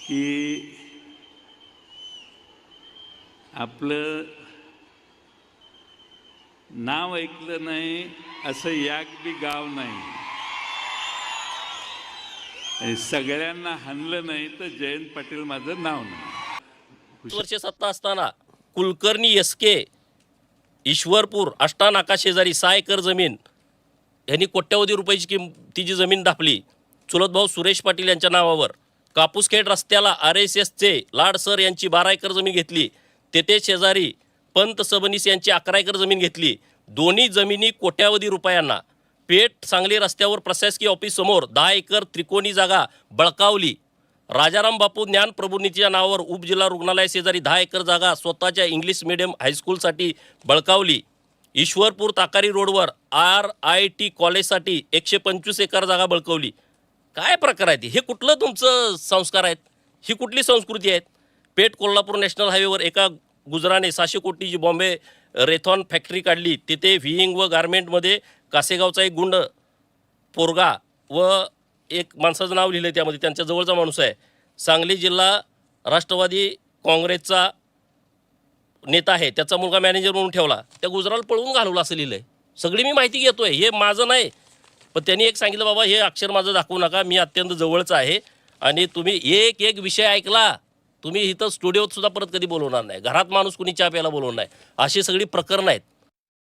की आपलं नाव ऐकलं नाही असं याक बी गाव नाही, आणि सगळ्यांना हाणलं नाही तर जयंत पाटील माझं नाव नाही. वर्षे सत्ता असताना कुलकर्णी SK ईश्वरपूर अष्टानाका शेजारी 6 एकर जमीन यांनी कोट्यवधी रुपयाची किमतीची जमीन दापली. चुलत भाऊ सुरेश पाटील यांच्या नावावर कापूसखेड रस्त्याला RSSचे लाड सर यांची 12 एकर जमीन घेतली. तेथे शेजारी पंत सबनीस यांची 11 एकर जमीन घेतली. दोन्ही जमिनी कोट्यावधी रुपयांना. पेठ सांगली रस्त्यावर प्रशासकीय ऑफिस समोर 10 एकर त्रिकोणी जागा बळकावली. राजाराम बापू ज्ञान प्रबोधिनीच्या नावावर उपजिल्हा रुग्णालय शेजारी 10 एकर जागा स्वतःच्या इंग्लिश मीडियम हायस्कूलसाठी बळकावली. ईश्वरपूर ताकारी रोडवर RIT कॉलेजसाठी 125 एकर जागा बळकावली. काय प्रकार आहेत हे? कुठलं तुमचं संस्कार आहेत? ही कुठली संस्कृती आहेत? पेठ कोल्हापूर नॅशनल हायवेवर एका गुजराने 600 कोटीची बॉम्बे रेथॉन फॅक्टरी काढली. तिथे व्हीइंग व गारमेंटमध्ये कासेगावचा एक गुंड पोरगा व एक माणसाचं नाव लिहिलं त्यामध्ये, त्यांच्या जवळचा माणूस आहे. सांगली जिल्हा राष्ट्रवादी काँग्रेसचा नेता आहे, त्याचा मुलगा मॅनेजर म्हणून ठेवला. त्या गुजराला पळवून घालवलं असं लिहिलं आहे. सगळी मी माहिती घेतोय, हे माझं नाही. पण त्यांनी एक सांगितलं, बाबा हे अक्षर माझं दाखवू नका, मी अत्यंत जवळचं आहे. आणि तुम्ही एक एक विषय ऐकला, तुम्ही इथं स्टुडिओत सुद्धा परत कधी बोलवणार नाही. घरात माणूस कुणी चहा प्यायला बोलवणार नाही. अशी सगळी प्रकरणं आहेत.